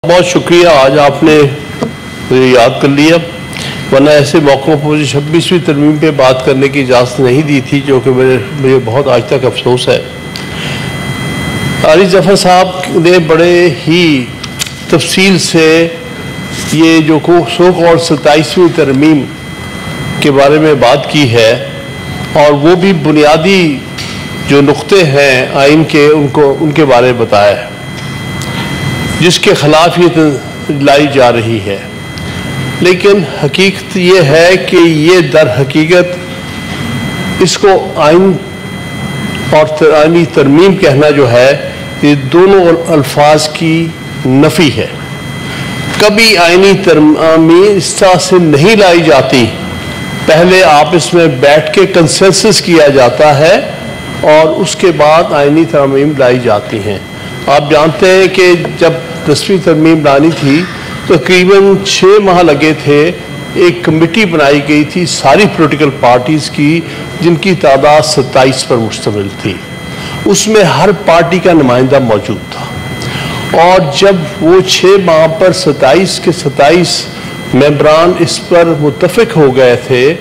बहुत शुक्रिया, आज आपने मुझे याद कर लिया, वरना ऐसे मौक़ों पर मुझे 26वीं तरमीम पे बात करने की इजाज़त नहीं दी थी, जो कि मुझे बहुत आज तक अफसोस है। आली ज़फ़र साहब ने बड़े ही तफसील से ये जो सो कॉल्ड 27वीं तरमीम के बारे में बात की है, और वो भी बुनियादी जो नुक्ते हैं आइन के उनके बारे में बताया है, जिसके ख़िलाफ़ ये लाई जा रही है। लेकिन हकीकत ये है कि ये दर हकीकत इसको आइन और आइनी तरमीम कहना जो है, ये दोनों अल्फाज की नफ़ी है। कभी आइनी तरमीम इस तरह से नहीं लाई जाती, पहले आपस में बैठ के कंसेंसस किया जाता है और उसके बाद आइनी तरमीम लाई जाती हैं। आप जानते हैं कि जब 10वीं तरमीम लानी थी तो तकरीबन 6 माह लगे थे। एक कमेटी बनाई गई थी सारी पॉलिटिकल पार्टीज़ की, जिनकी तादाद 27 पर मुश्तमिल थी। उसमें हर पार्टी का नुमाइंदा मौजूद था, और जब वो 6 माह पर 27 के 27 मेंबरान इस पर मुत्तफिक हो गए थे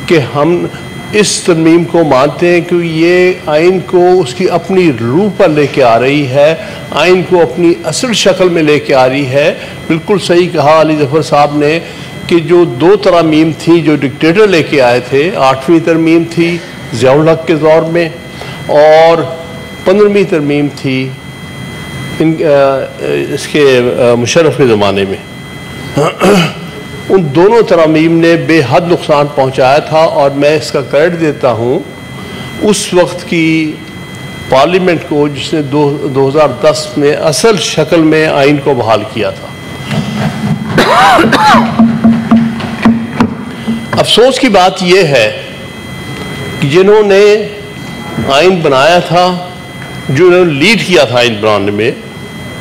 कि हम इस तरमीम को मानते हैं कि ये आइन को उसकी अपनी रूह पर लेके आ रही है, आइन को अपनी असल शक्ल में लेके आ रही है। बिल्कुल सही कहा अली ज़फ़र साहब ने कि जो 2 तरमीम थी जो डिक्टेटर लेके आए थे, 8वीं तरमीम थी ज़ियाउल हक के दौर में और 15वीं तरमीम थी इसके मुशर्रफ के ज़माने में। उन दोनों तरमीम ने बेहद नुकसान पहुंचाया था, और मैं इसका क्रेडिट देता हूं उस वक्त की पार्लियामेंट को, जिसने 2010 में असल शक्ल में आइन को बहाल किया था। अफसोस की बात यह है कि जिन्होंने आइन बनाया था, जिन्होंने लीड किया था आइन बनाने में,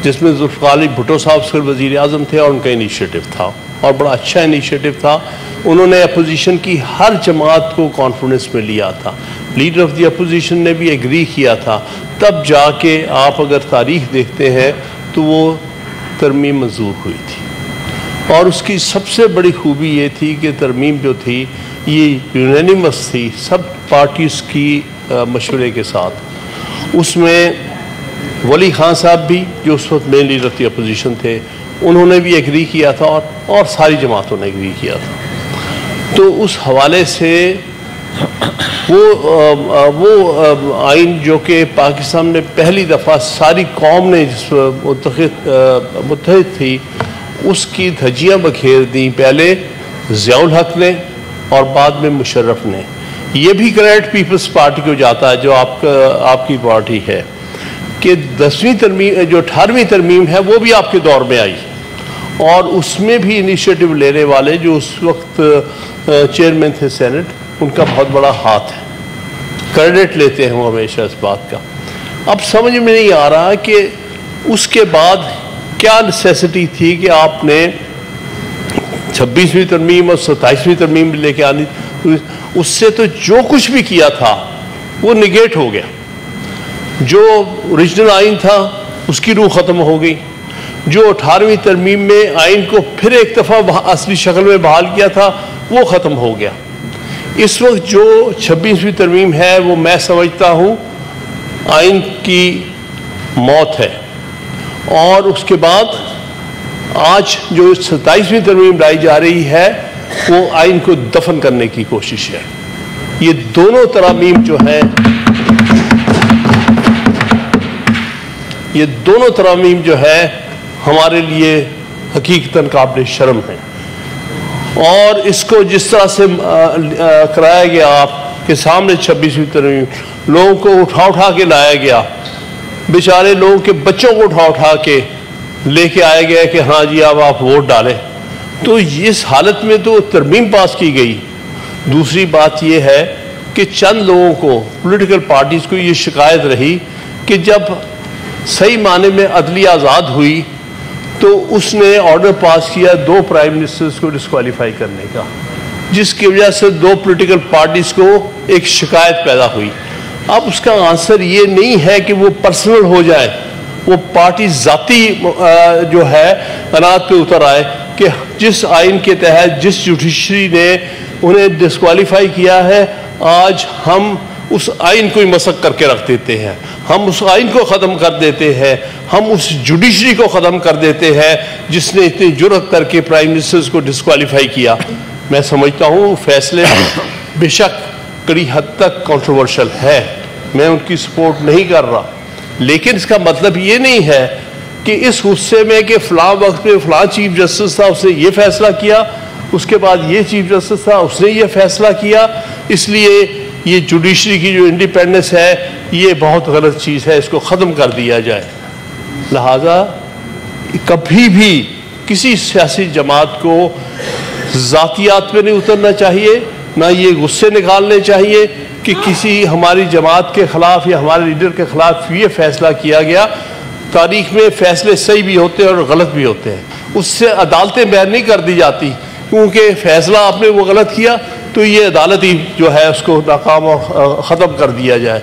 जिसमें ज़ुल्फ़िकार अली भुट्टो साहब सिर्फ वज़ीर आज़म थे और उनका इनिशिएटिव था, और बड़ा अच्छा इनिशिएटिव था। उन्होंने अपोजिशन की हर जमात को कॉन्फिडेंस में लिया था, लीडर ऑफ द अपोजिशन ने भी एग्री किया था। तब जाके आप अगर तारीख देखते हैं तो वो तरमीम मंजूर हुई थी, और उसकी सबसे बड़ी खूबी ये थी कि तरमीम जो थी ये यूनानिमस थी, सब पार्टीज़ की मशवरे के साथ। उसमें वली खान साहब भी, जो उस वक्त main leader of the opposition थे, उन्होंने भी एग्री किया था, और सारी जमातों ने एग्री किया था। तो उस हवाले से वो आइन जो कि पाकिस्तान में पहली दफ़ा सारी कौम ने मुत्तहिद थी, उसकी धज्जियाँ बखेर दी, पहले ज़ियाउल हक ने और बाद में मुशर्रफ ने। ये भी क्रेडिट पीपल्स पार्टी को जाता है, जो आपकी पार्टी है, कि 10वीं तरमीम जो 18वीं तरमीम है वो भी आपके दौर में आई, और उसमें भी इनिशिएटिव लेने वाले जो उस वक्त चेयरमैन थे सेनेट, उनका बहुत बड़ा हाथ है। क्रेडिट लेते हैं वो हमेशा इस बात का। अब समझ में नहीं आ रहा कि उसके बाद क्या नेसेसिटी थी कि आपने 26वीं तरमीम और 27वीं तरमीम लेके आनी। उससे तो जो कुछ भी किया था वो निगेट हो गया। जो ओरिजिनल आइन था उसकी रूह ख़त्म हो गई। जो 18वीं तरमीम में आइन को फिर एक दफ़ा असली शक्ल में बहाल किया था वो ख़त्म हो गया। इस वक्त जो 26वीं तरमीम है वो मैं समझता हूँ आइन की मौत है, और उसके बाद आज जो 27वीं तरमीम लाई जा रही है वो आइन को दफन करने की कोशिश है। ये दोनों तरमीम जो है, ये दोनों तरमीम जो है हमारे लिए हकीकतन काबिल शर्म है, और इसको जिस तरह से कराया गया आपके सामने 26वीं तरमीम, लोगों को उठा के लाया गया, बेचारे लोगों के बच्चों को उठा के लेके आया गया कि हाँ जी अब आप वोट डालें। तो इस हालत में तो तरमीम पास की गई। दूसरी बात यह है कि चंद लोगों को, पॉलिटिकल पार्टीज़ को ये शिकायत रही कि जब सही माने में अदलिया आज़ाद हुई तो उसने ऑर्डर पास किया 2 प्राइम मिनिस्टर्स को डिस्क्वालीफाई करने का, जिसकी वजह से 2 पॉलिटिकल पार्टीज़ को एक शिकायत पैदा हुई। अब उसका आंसर ये नहीं है कि वो पर्सनल हो जाए, وہ پارٹی ذاتی جو ہے قناعت پہ اتر آئے کہ جس آئین کے تحت جس جوڈیشری نے انہیں ڈسکوالیفائی کیا ہے، آج ہم اس آئین کو ہی مسخ کر کے رکھ دیتے ہیں، ہم اس آئین کو ختم کر دیتے ہیں، ہم اس جوڈیشری کو ختم کر دیتے ہیں جس نے اتنی جرأت کر کے پرائم منسٹرز کو ڈسکوالیفائی کیا۔ میں سمجھتا ہوں فیصلے بے شک کڑی حد تک کنٹروورشل ہے، میں ان کی سپورٹ نہیں کر رہا، لیکن اس کا مطلب یہ نہیں ہے کہ اس غصے میں کہ فلاں وقت پہ فلاں چیف جسٹس تھا اس نے یہ فیصلہ کیا، اس کے بعد یہ چیف جسٹس تھا اس نے یہ فیصلہ کیا، اس لیے یہ جوڈیشری کی جو انڈیپینڈنس ہے یہ بہت غلط چیز ہے، اس کو ختم کر دیا جائے۔ لہٰذا کبھی بھی کسی سیاسی جماعت کو ذاتیات پہ نہیں اترنا چاہیے، نہ یہ غصے نکالنے چاہیے کہ کسی ہماری جماعت کے خلاف یا ہمارے لیڈر کے خلاف یہ فیصلہ کیا گیا۔ تاریخ میں فیصلے صحیح بھی ہوتے ہیں اور غلط بھی ہوتے ہیں، اس سے عدالتیں بیان نہیں کر دی جاتی، کیونکہ فیصلہ آپ نے وہ غلط کیا تو یہ عدالت ہی جو ہے اس کو ناکام اور ختم کر دیا جائے۔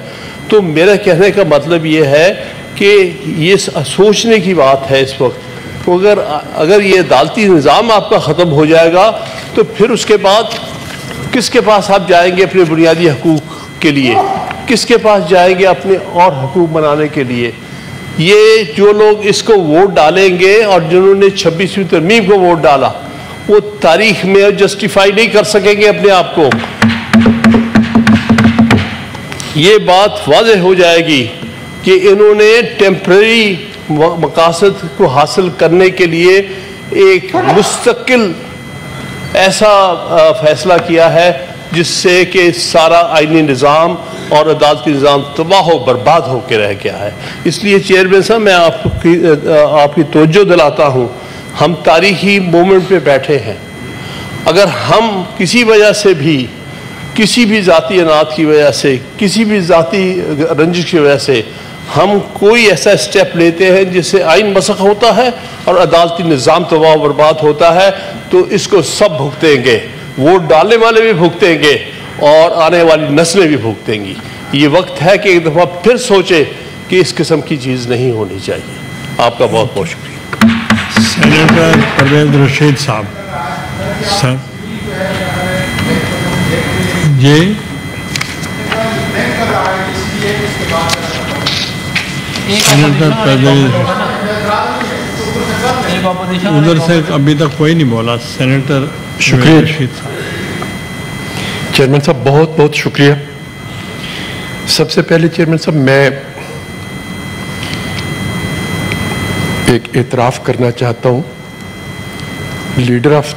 تو میرا کہنے کا مطلب یہ ہے کہ یہ سوچنے کی بات ہے اس وقت، اگر یہ عدالتی نظام آپ کا ختم ہو جائے گا تو پھر اس کے بعد کس کے پاس آپ جائیں گے اپنے بنیادی حقوق کے لیے؟ کس کے پاس جائیں گے اپنے اور حقوق بنانے کے لیے؟ یہ جو لوگ اس کو ووٹ ڈالیں گے اور جنہوں نے 26ویں ترمیم کو ووٹ ڈالا وہ تاریخ میں جسٹیفائی نہیں کر سکیں گے اپنے آپ کو۔ یہ بات واضح ہو جائے گی کہ انہوں نے ٹیمپرری مقاصد کو حاصل کرنے کے لیے ایک مستقل ایسا فیصلہ کیا ہے جس سے کہ سارا آئینی نظام اور عدالتی نظام تباہ و برباد ہو کے رہ گیا ہے۔ اس لیے چیئرمین صاحب میں آپ کی توجہ دلاتا ہوں، ہم تاریخی مومنٹ پہ بیٹھے ہیں، اگر ہم کسی وجہ سے بھی کسی بھی ذاتی انات کی وجہ سے کسی بھی ذاتی رنجش کی وجہ سے ہم کوئی ایسا اسٹیپ لیتے ہیں جس سے آئین مسخ ہوتا ہے اور عدالتی نظام تباہ و برباد ہوتا ہے تو اس کو سب بھگتیں گے، ووٹ ڈالنے والے بھی بھگتیں گے اور آنے والی نسلیں بھی بھگتیں گی۔ یہ وقت ہے کہ ایک دفعہ پھر سوچے کہ اس قسم کی چیز نہیں ہونی چاہیے۔ آپ کا بہت بہت شکریہ۔ سینیٹر پرویز رشید صاحب سر جی سینیٹر پرویز ادھر سے ابھی تک کوئی نہیں بولا۔ سینیٹر شکریہ رشید صاحب۔ چیئرمین صاحب بہت بہت شکریہ۔ سب سے پہلے چیئرمین صاحب میں ایک اعتراف کرنا چاہتا ہوں، لیڈر آف